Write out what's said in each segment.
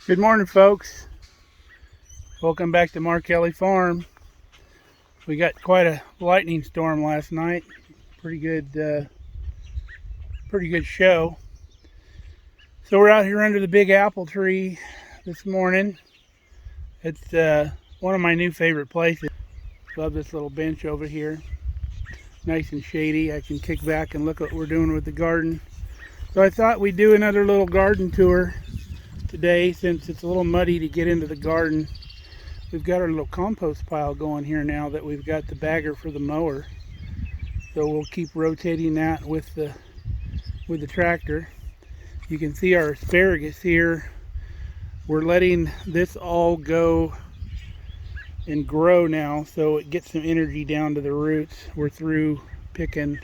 Good morning, folks. Welcome back to Mark Kelly Farm. We got quite a lightning storm last night. Pretty good show. So we're out here under the big apple tree this morning. It's one of my new favorite places. Love this little bench over here. Nice and shady. I can kick back and look at what we're doing with the garden. So I thought we'd do another little garden tour today, since it's a little muddy to get into the garden. We've got our little compost pile going here now that we've got the bagger for the mower. So we'll keep rotating that with the tractor. You can see our asparagus here. We're letting this all go and grow now so it gets some energy down to the roots. We're through picking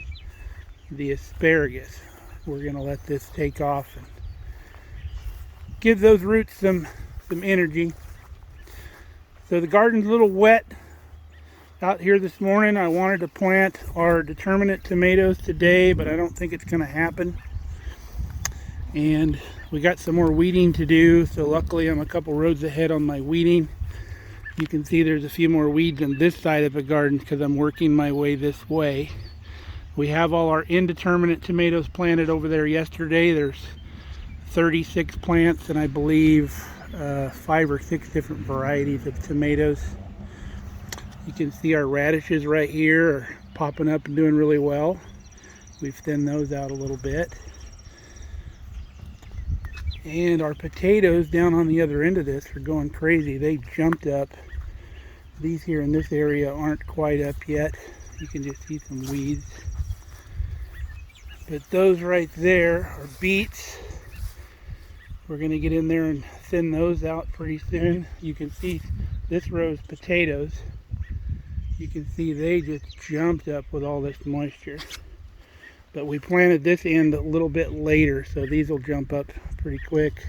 the asparagus. We're going to let this take off and give those roots some energy. So the garden's a little wet out here this morning. I wanted to plant our determinate tomatoes today, but I don't think it's going to happen. And we got some more weeding to do, so luckily I'm a couple rows ahead on my weeding. You can see there's a few more weeds on this side of the garden because I'm working my way this way. We have all our indeterminate tomatoes planted over there yesterday. There's 36 plants and I believe 5 or 6 different varieties of tomatoes. You can see our radishes right here are popping up and doing really well. We've thinned those out a little bit. And our potatoes down on the other end of this are going crazy. They jumped up. These here in this area aren't quite up yet. You can just see some weeds. But those right there are beets. We're going to get in there and thin those out pretty soon. You can see this row's potatoes. You can see they just jumped up with all this moisture. But we planted this end a little bit later, so these will jump up pretty quick.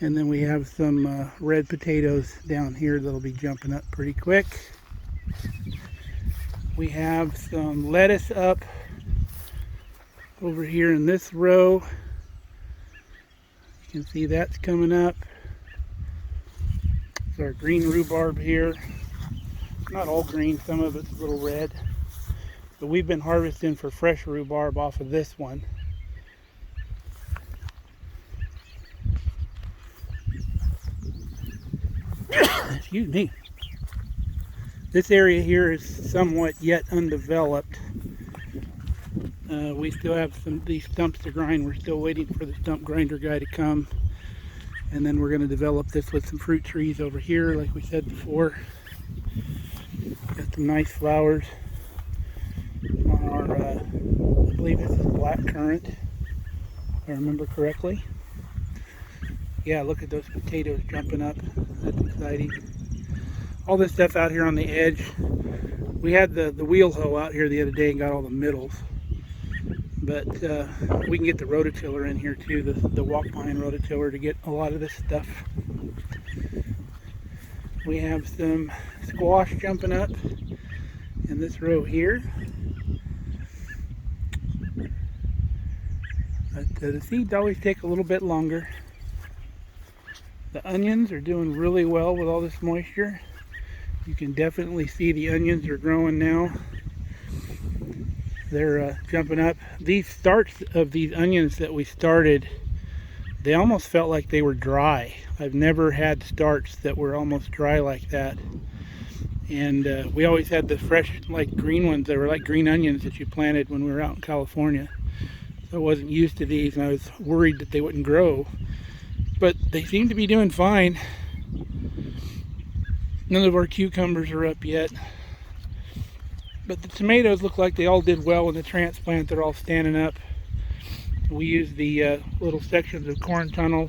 And then we have some red potatoes down here that'll be jumping up pretty quick. We have some lettuce up over here in this row. You can see that's coming up. It's our green rhubarb here. Not all green, some of it's a little red. But we've been harvesting for fresh rhubarb off of this one. Excuse me. This area here is somewhat yet undeveloped. We still have these stumps to grind. We're still waiting for the stump grinder guy to come. And then we're going to develop this with some fruit trees over here, like we said before. Got some nice flowers on our, I believe this is black currant, if I remember correctly. Yeah, look at those potatoes jumping up. That's exciting. All this stuff out here on the edge. We had the wheel hoe out here the other day and got all the middles. But we can get the rototiller in here too, the walk-behind rototiller, to get a lot of this stuff. We have some squash jumping up in this row here. But the seeds always take a little bit longer. The onions are doing really well with all this moisture. You can definitely see the onions are growing now. They're jumping up. These starts of these onions that we started, they almost felt like they were dry. I've never had starts that were almost dry like that. And we always had the fresh, like green ones that were like green onions that you planted when we were out in California. So I wasn't used to these and I was worried that they wouldn't grow. But they seem to be doing fine. None of our cucumbers are up yet. But the tomatoes look like they all did well in the transplant. They're all standing up. We used the little sections of corn tunnel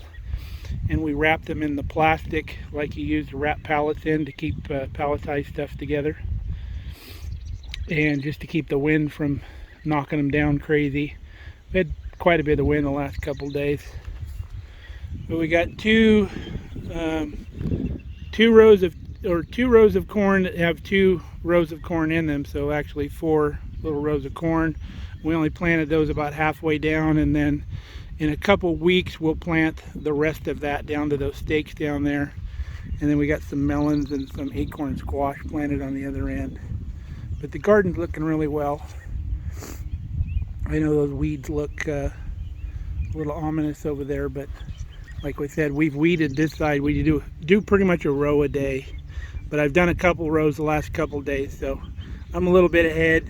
and we wrapped them in the plastic like you use to wrap pallets in to keep palletized stuff together. And just to keep the wind from knocking them down crazy. We had quite a bit of wind the last couple days. But we got two rows of corn that have 2 rows of corn in them, so actually 4 little rows of corn. We only planted those about halfway down, and then In a couple weeks, we'll plant the rest of that down to those stakes down there. And then we got some melons and some acorn squash planted on the other end. But the garden's looking really well. I know those weeds look a little ominous over there, but like we said, we've weeded this side. We do pretty much a row a day. But I've done a couple rows the last couple days, so I'm a little bit ahead.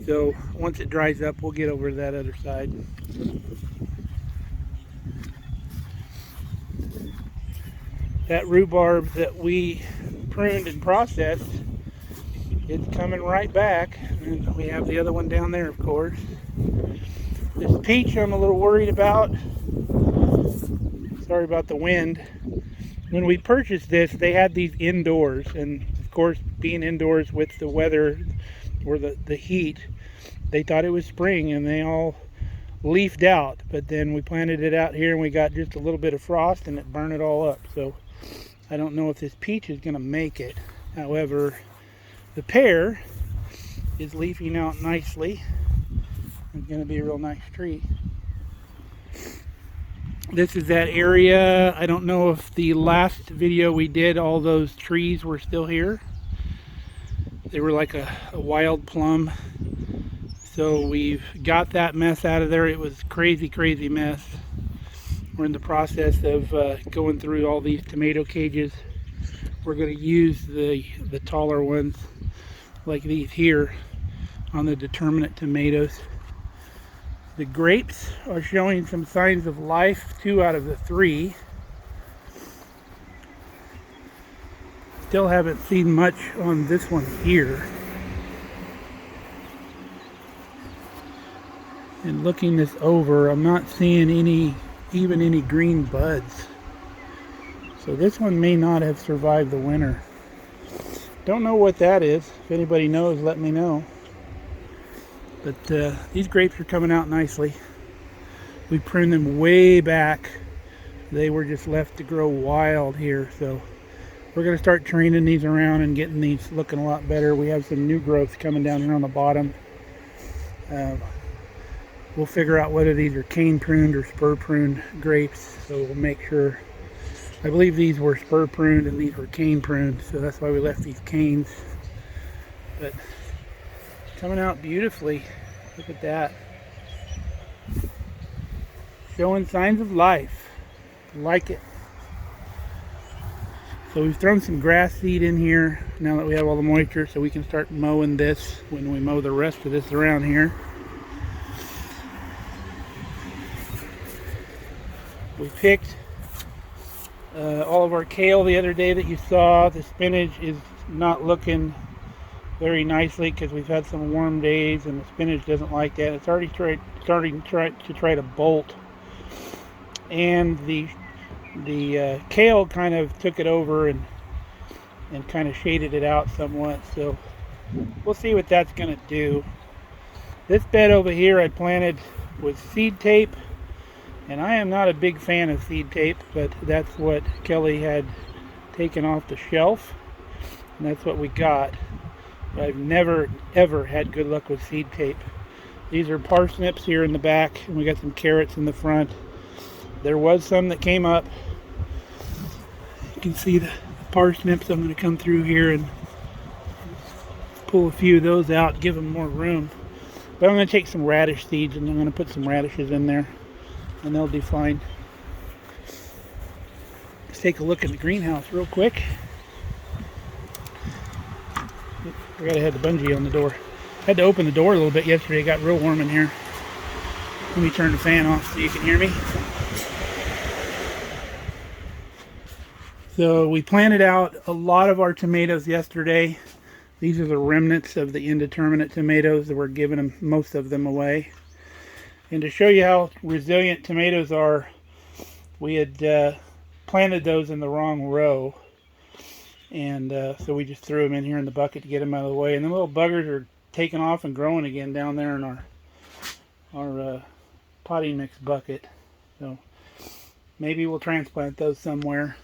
So once it dries up, we'll get over to that other side. That rhubarb that we pruned and processed, it's coming right back. And we have the other one down there, of course. This peach I'm a little worried about. Sorry about the wind. When we purchased this, they had these indoors, and of course, being indoors with the weather or the heat, they thought it was spring and they all leafed out. But then we planted it out here and we got just a little bit of frost and it burned it all up. So I don't know if this peach is going to make it. However, the pear is leafing out nicely. It's going to be a real nice tree. This is that area. I don't know if the last video we did, all those trees were still here. They were like a wild plum. So we've got that mess out of there. It was crazy, crazy mess. We're in the process of going through all these tomato cages. We're going to use the taller ones like these here on the determinate tomatoes. The grapes are showing some signs of life, 2 out of the 3. Still haven't seen much on this one here. And looking this over, I'm not seeing even any green buds. So this one may not have survived the winter. Don't know what that is. If anybody knows, let me know. But these grapes are coming out nicely. We pruned them way back. They were just left to grow wild here. So we're going to start training these around and getting these looking a lot better. We have some new growth coming down here on the bottom. We'll figure out whether these are cane pruned or spur pruned grapes. So we'll make sure. I believe these were spur pruned and these were cane pruned. So that's why we left these canes. But coming out beautifully. Look at that. Showing signs of life. Like it. So we've thrown some grass seed in here now that we have all the moisture, so we can start mowing this when we mow the rest of this around here. We picked all of our kale the other day that you saw. The spinach is not looking very nicely because we've had some warm days and the spinach doesn't like that. It's already starting to try to bolt, and the kale kind of took it over and kind of shaded it out somewhat. So we'll see what that's going to do. This bed over here I planted with seed tape, and I am not a big fan of seed tape, but that's what Kelly had taken off the shelf, and that's what we got. But I've never ever had good luck with seed tape. These are parsnips here in the back, and we got some carrots in the front. There was some that came up. You can see the parsnips. I'm going to come through here and pull a few of those out, give them more room. But I'm going to take some radish seeds and I'm going to put some radishes in there, and they'll do fine. Let's take a look at the greenhouse real quick. I gotta have the bungee on the door. Had to open the door a little bit yesterday. It got real warm in here. Let me turn the fan off so you can hear me. So we planted out a lot of our tomatoes yesterday. These are the remnants of the indeterminate tomatoes that we're giving them, most of them, away. And to show you how resilient tomatoes are, we had planted those in the wrong row. And so we just threw them in here in the bucket to get them out of the way. And the little buggers are taking off and growing again down there in our potting mix bucket. So maybe we'll transplant those somewhere.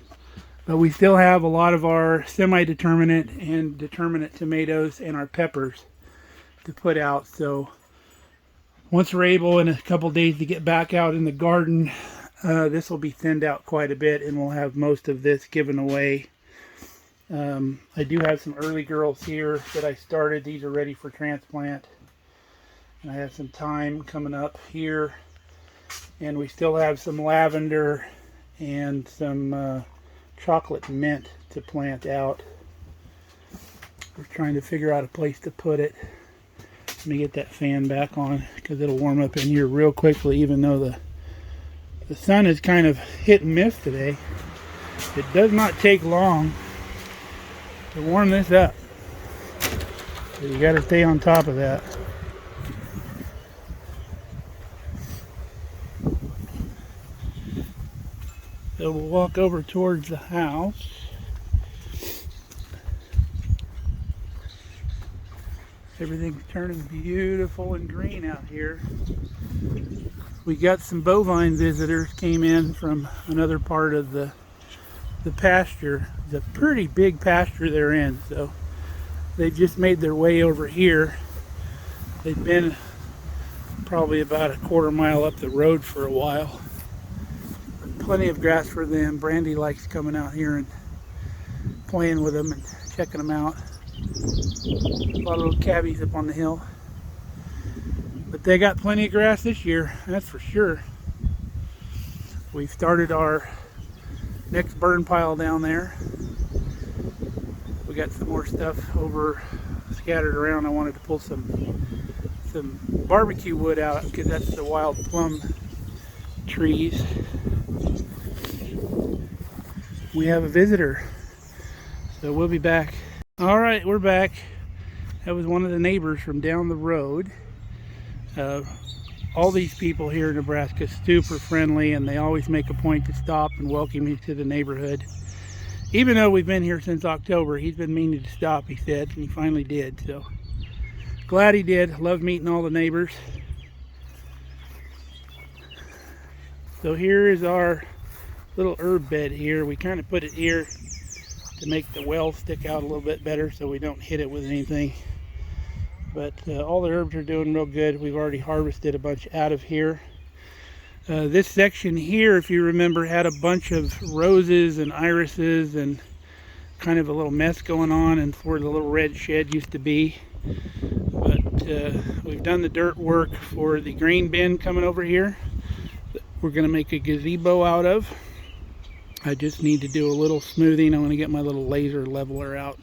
But we still have a lot of our semi-determinate and determinate tomatoes and our peppers to put out. So Once we're able in a couple days to get back out in the garden, this will be thinned out quite a bit, and we'll have most of this given away. I do have some early girls here that I started. These are ready for transplant. And I have some thyme coming up here. And we still have some lavender and some chocolate mint to plant out. We're trying to figure out a place to put it. Let me get that fan back on because it'll warm up in here real quickly, even though the sun is kind of hit and miss today. It does not take long to warm this up. So you got to stay on top of that. So we'll walk over towards the house. Everything's turning beautiful and green out here. We got some bovine visitors came in from another part of the pasture. It's a pretty big pasture they're in, so they just made their way over here. They've been probably about a quarter mile up the road for a while. Plenty of grass for them. Brandy likes coming out here and playing with them and checking them out. A lot of little cabbies up on the hill. But they got plenty of grass this year, that's for sure. We've started our next burn pile down there. We got some more stuff over scattered around. I wanted to pull some barbecue wood out because that's the wild plum trees. We have a visitor, so we'll be back. All right, we're back. That was one of the neighbors from down the road. All these people here in Nebraska are super friendly, and they always make a point to stop and welcome me to the neighborhood. Even though we've been here since October, he's been meaning to stop, he said, and he finally did. So glad he did. Love meeting all the neighbors. So here is our little herb bed here. We kind of put it here to make the well stick out a little bit better so we don't hit it with anything. But all the herbs are doing real good. We've already harvested a bunch out of here. This section here, if you remember, had a bunch of roses and irises and kind of a little mess going on, and where the little red shed used to be. But we've done the dirt work for the grain bin coming over here. We're going to make a gazebo out of. I just need to do a little smoothing. I'm going to get my little laser leveler out,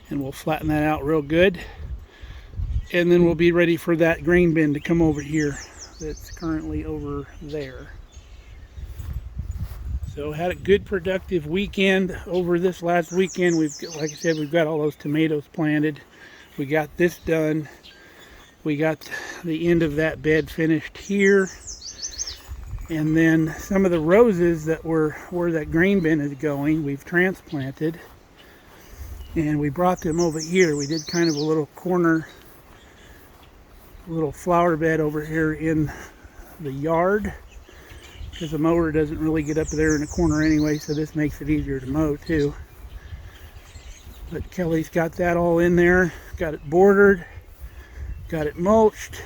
and we'll flatten that out real good. And then we'll be ready for that grain bin to come over here that's currently over there. So had a good productive weekend over this last weekend. Like I said, we've got all those tomatoes planted. We got this done. We got the end of that bed finished here. And then some of the roses that were where that grain bin is going, we've transplanted. And we brought them over here. We did kind of a little corner, little flower bed over here in the yard, because the mower doesn't really get up there in the corner anyway, so this makes it easier to mow too. But Kelly's got that all in there, got it bordered, got it mulched,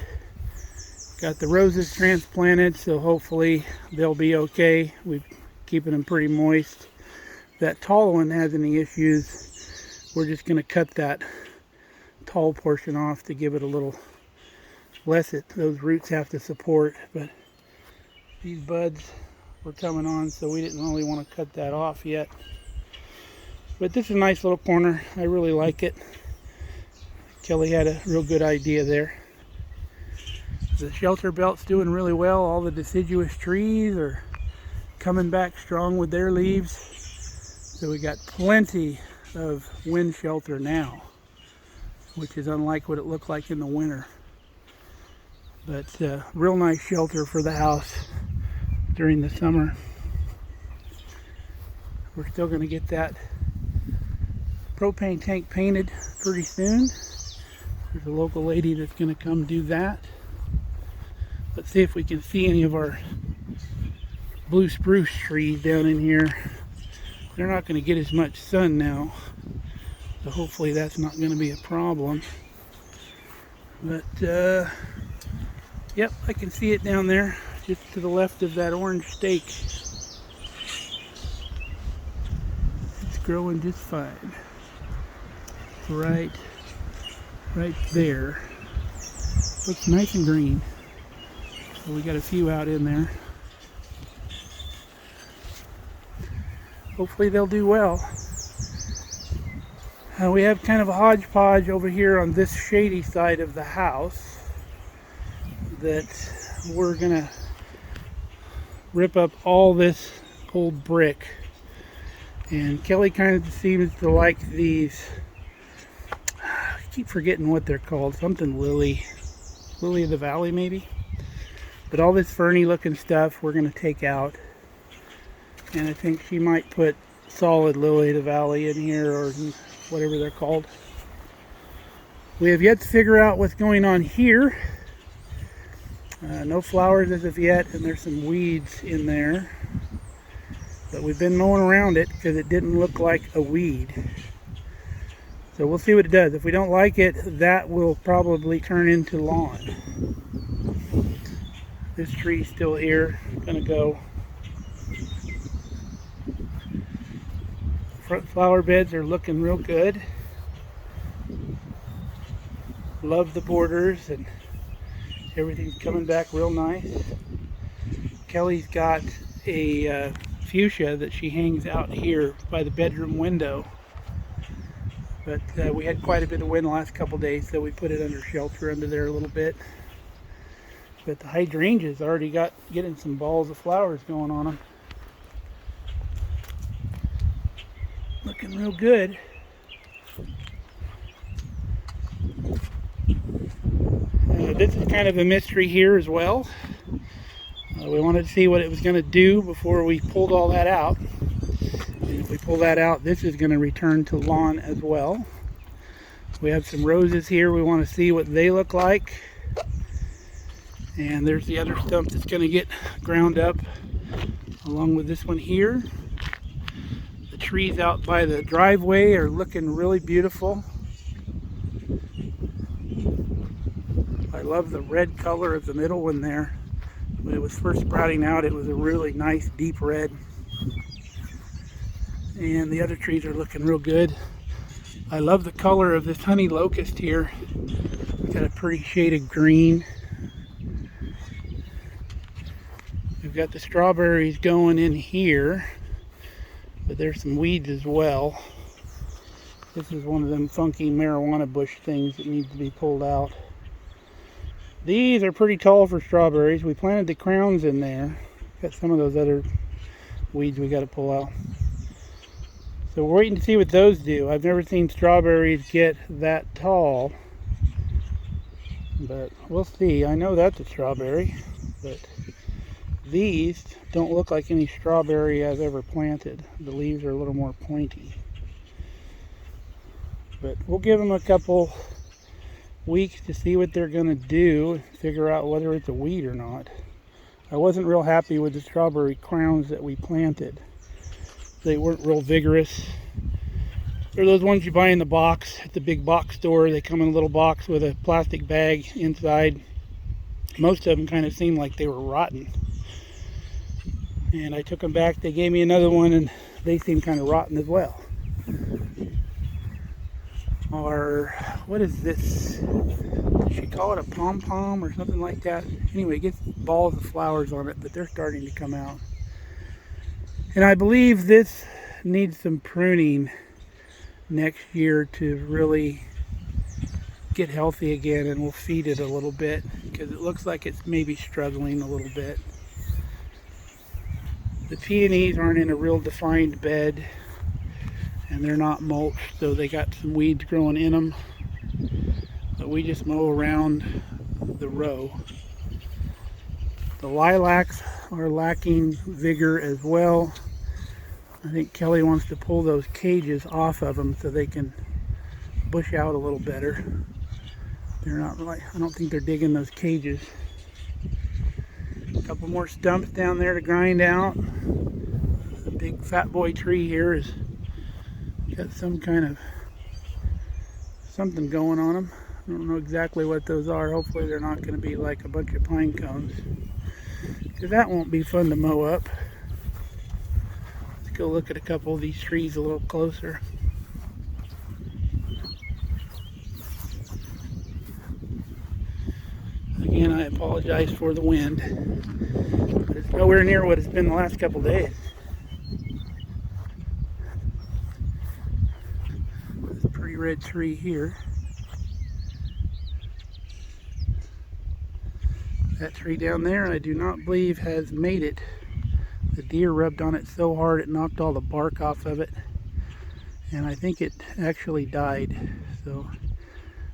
got the roses transplanted, so hopefully they'll be okay. We're keeping them pretty moist. If that tall one has any issues, we're just going to cut that tall portion off to give it a little less those roots have to support. But these buds were coming on, so we didn't really want to cut that off yet. But this is a nice little corner. I really like it. Kelly had a real good idea there. The shelter belt's doing really well. All the deciduous trees are coming back strong with their leaves. So we got plenty of wind shelter now, which is unlike what it looked like in the winter. But real nice shelter for the house during the summer. We're still going to get that propane tank painted pretty soon. There's a local lady that's going to come do that. Let's see if we can see any of our blue spruce trees down in here. They're not going to get as much sun now, so hopefully that's not going to be a problem. But Yep, I can see it down there, just to the left of that orange stake. It's growing just fine. Right there. Looks nice and green. So we got a few out in there. Hopefully they'll do well. We have kind of a hodgepodge over here on this shady side of the house that we're gonna rip up all this old brick. And Kelly kind of seems to like these, I keep forgetting what they're called, something lily of the valley maybe. But all this ferny looking stuff we're gonna take out. And I think she might put solid lily of the valley in here, or whatever they're called. We have yet to figure out what's going on here. No flowers as of yet, and there's some weeds in there. But we've been mowing around it because it didn't look like a weed. So we'll see what it does. If we don't like it, that will probably turn into lawn. This tree's still here. Gonna go. Front flower beds are looking real good. Love the borders, and everything's coming back real nice. Kelly's got a fuchsia that she hangs out here by the bedroom window. But we had quite a bit of wind the last couple days, so we put it under shelter under there a little bit. But the hydrangeas already getting some balls of flowers going on them. Looking real good. This is kind of a mystery here as well. We wanted to see what it was going to do before we pulled all that out. And if we pull that out, this is going to return to lawn as well. We have some roses here. We want to see what they look like. And there's the other stump that's going to get ground up along with this one here. The trees out by the driveway are looking really beautiful. I love the red color of the middle one there. When it was first sprouting out, it was a really nice deep red. And the other trees are looking real good. I love the color of this honey locust here. It's got a pretty shade of green. We've got the strawberries going in here, but there's some weeds as well. This is one of them funky marijuana bush things that needs to be pulled out. These are pretty tall for strawberries. We planted the crowns in there. Got some of those other weeds we got to pull out. So we're waiting to see what those do. I've never seen strawberries get that tall, but we'll see. I know that's a strawberry, but these don't look like any strawberry I've ever planted. The leaves are a little more pointy. But we'll give them a couple weeks to see what they're going to do, figure out whether it's a weed or not. I wasn't real happy with the strawberry crowns that we planted. They weren't real vigorous. They're those ones you buy in the box at the big box store. They come in a little box with a plastic bag inside. Most of them kind of seemed like they were rotten. And I took them back. They gave me another one, and they seemed kind of rotten as well. Or what is this? Did she call it a Pom Pom or something like that? Anyway, it gets balls of flowers on it, but they're starting to come out. And I believe this needs some pruning next year to really get healthy again, and we'll feed it a little bit because it looks like it's maybe struggling a little bit. The peonies aren't in a real defined bed, and they're not mulched, so they got some weeds growing in them. But we just mow around the row. The lilacs are lacking vigor as well. I think Kelly wants to pull those cages off of them so they can bush out a little better. They're not like, I don't think they're digging those cages. A couple more stumps down there to grind out. The big fat boy tree here is got some kind of something going on them. I don't know exactly what those are. Hopefully they're not going to be like a bunch of pine cones, because that won't be fun to mow up. Let's go look at a couple of these trees a little closer. Again, I apologize for the wind, but it's nowhere near what it's been the last couple of days. This pretty red tree here. That tree down there, I do not believe has made it. The deer rubbed on it so hard it knocked all the bark off of it, and I think it actually died. So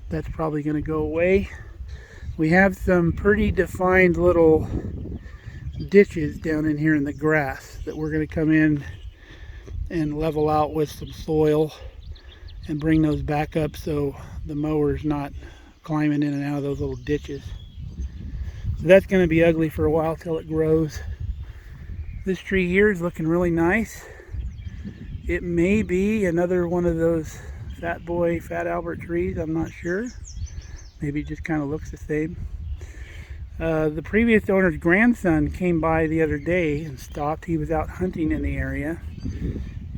that's probably going to go away. We have some pretty defined little ditches down in here in the grass that we're going to come in and level out with some soil and bring those back up so the mower's not climbing in and out of those little ditches. So that's going to be ugly for a while till it grows. This tree here is looking really nice. It may be another one of those Fat Boy, Fat Albert trees, I'm not sure. Maybe it just kind of looks the same. The previous owner's grandson came by the other day and stopped. He was out hunting in the area,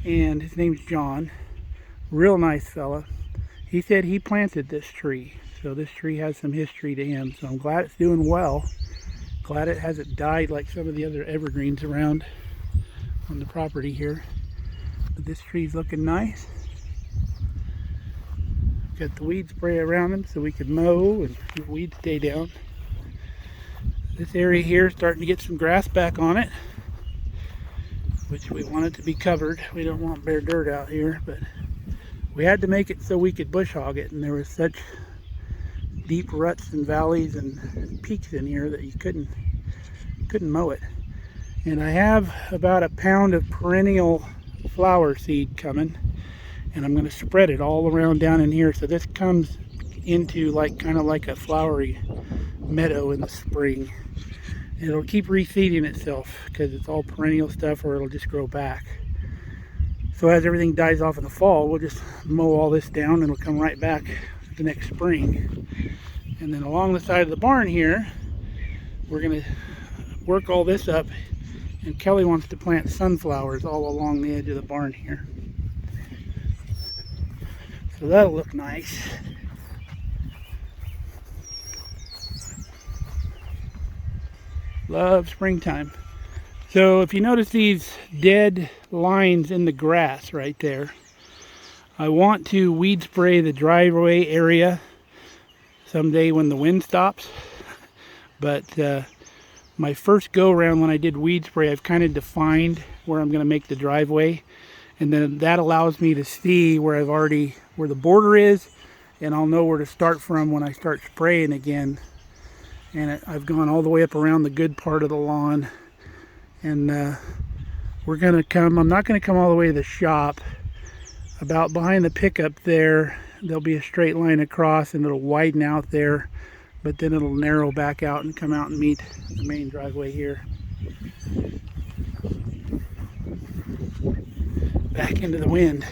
and his name's John. Real nice fella. He said he planted this tree, so this tree has some history to him. So I'm glad it's doing well. Glad it hasn't died like some of the other evergreens around on the property here. But this tree's looking nice. Got the weed spray around them so we can mow and the weeds stay down. This area here is starting to get some grass back on it, which we want it to be covered. We don't want bare dirt out here, but we had to make it so we could bush hog it, and there was such deep ruts and valleys and peaks in here that you couldn't mow it. And I have about a pound of perennial flower seed coming, and I'm going to spread it all around down in here, so this comes into kind of like a flowery meadow in the spring. It'll keep reseeding itself because it's all perennial stuff, or it'll just grow back. So as everything dies off in the fall, we'll just mow all this down and it'll come right back the next spring. And then along the side of the barn here, we're going to work all this up, and Kelly wants to plant sunflowers all along the edge of the barn here. So that'll look nice. Love springtime. So if you notice these dead lines in the grass right there, I want to weed spray the driveway area someday when the wind stops. But my first go around when I did weed spray, I've kind of defined where I'm going to make the driveway, and then that allows me to see where the border is, and I'll know where to start from when I start spraying again. And I've gone all the way up around the good part of the lawn, and we're gonna come. I'm not gonna come all the way to the shop. About behind the pickup there'll be a straight line across, and it'll widen out there, but then it'll narrow back out and come out and meet the main driveway here. Back into the wind.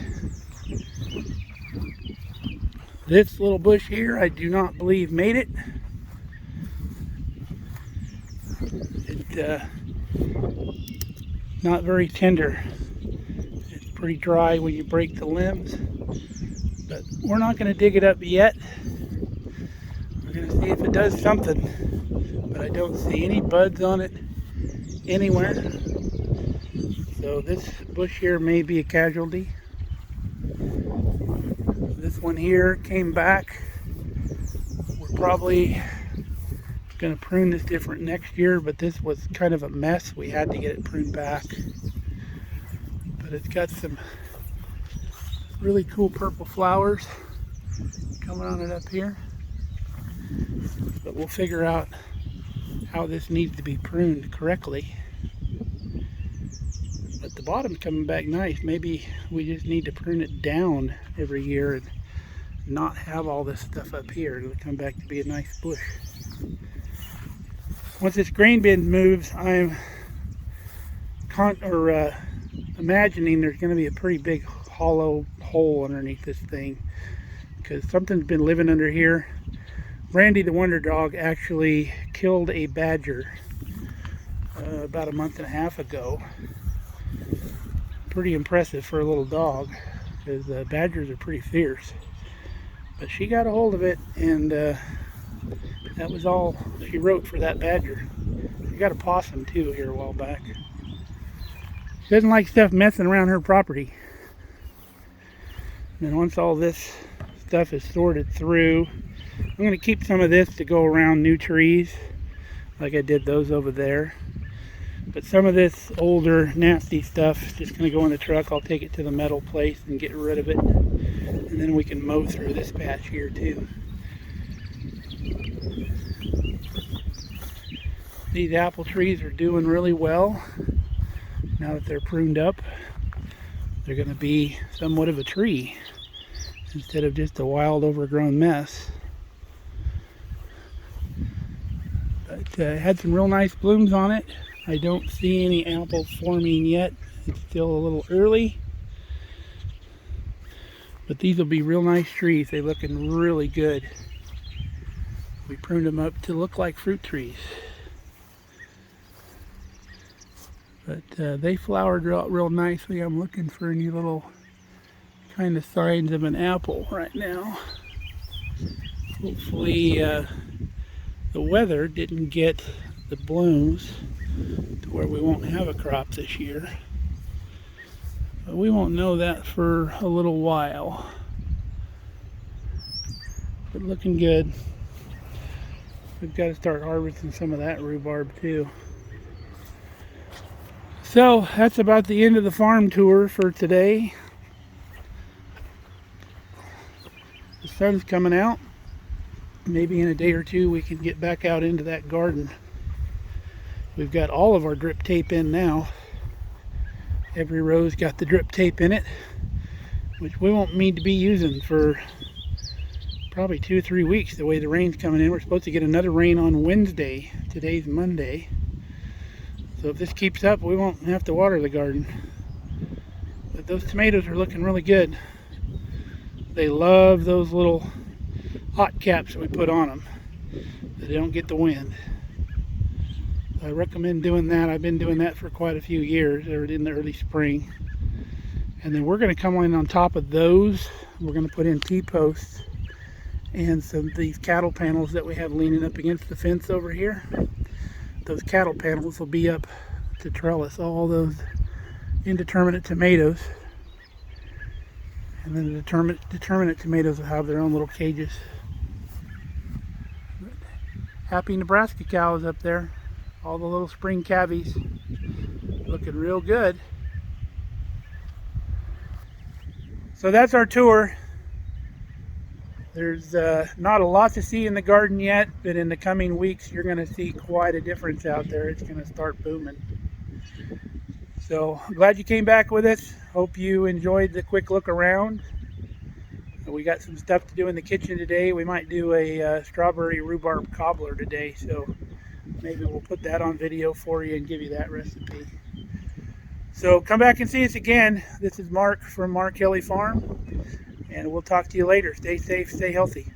This little bush here, I do not believe made it. It's not very tender. It's pretty dry when you break the limbs, but we're not going to dig it up yet. We're going to see if it does something, but I don't see any buds on it anywhere. So this bush here may be a casualty. This one here came back. We're probably going to prune this different next year, but this was kind of a mess. We had to get it pruned back. But it's got some really cool purple flowers coming on it up here. But we'll figure out how this needs to be pruned correctly. But the bottom's coming back nice. Maybe we just need to prune it down every year and not have all this stuff up here. It'll come back to be a nice bush. Once this grain bin moves, I'm imagining there's going to be a pretty big hollow hole underneath this thing, because something's been living under here. Brandy the Wonder Dog actually killed a badger about a month and a half ago. Pretty impressive for a little dog, because badgers are pretty fierce. But she got a hold of it, and that was all she wrote for that badger. We got a possum too here a while back. She doesn't like stuff messing around her property. And once all this stuff is sorted through, I'm going to keep some of this to go around new trees, like I did those over there. But some of this older, nasty stuff is just going to go in the truck. I'll take it to the metal place and get rid of it. And then we can mow through this patch here too. These apple trees are doing really well. Now that they're pruned up, they're going to be somewhat of a tree instead of just a wild, overgrown mess. But it had some real nice blooms on it. I don't see any apples forming yet. It's still a little early. But these will be real nice trees. They're looking really good. We pruned them up to look like fruit trees. But they flowered real nicely. I'm looking for any little kind of signs of an apple right now. Hopefully the weather didn't get the blooms to where we won't have a crop this year. But we won't know that for a little while. But looking good. We've got to start harvesting some of that rhubarb too. So that's about the end of the farm tour for today. The sun's coming out. Maybe in a day or two we can get back out into that garden. We've got all of our drip tape in now. Every row's got the drip tape in it, which we won't need to be using for probably 2 or 3 weeks the way the rain's coming in. We're supposed to get another rain on Wednesday. Today's Monday. So if this keeps up, we won't have to water the garden. But those tomatoes are looking really good. They love those little hot caps that we put on them, that they don't get the wind. I recommend doing that. I've been doing that for quite a few years, in the early spring. And then we're going to come in on top of those. We're going to put in T-posts and some of these cattle panels that we have leaning up against the fence over here. Those cattle panels will be up to trellis all those indeterminate tomatoes. And then the determinate tomatoes will have their own little cages. But happy Nebraska cows up there. All the little spring calves looking real good. So that's our tour. There's not a lot to see in the garden yet, but in the coming weeks you're going to see quite a difference out there. It's going to start booming. So I'm glad you came back with us. Hope you enjoyed the quick look around. We got some stuff to do in the kitchen today. We might do a strawberry rhubarb cobbler today, so maybe we'll put that on video for you and give you that recipe. So come back and see us again. This is Mark from Mark Kelly Farm, and we'll talk to you later. Stay safe, stay healthy.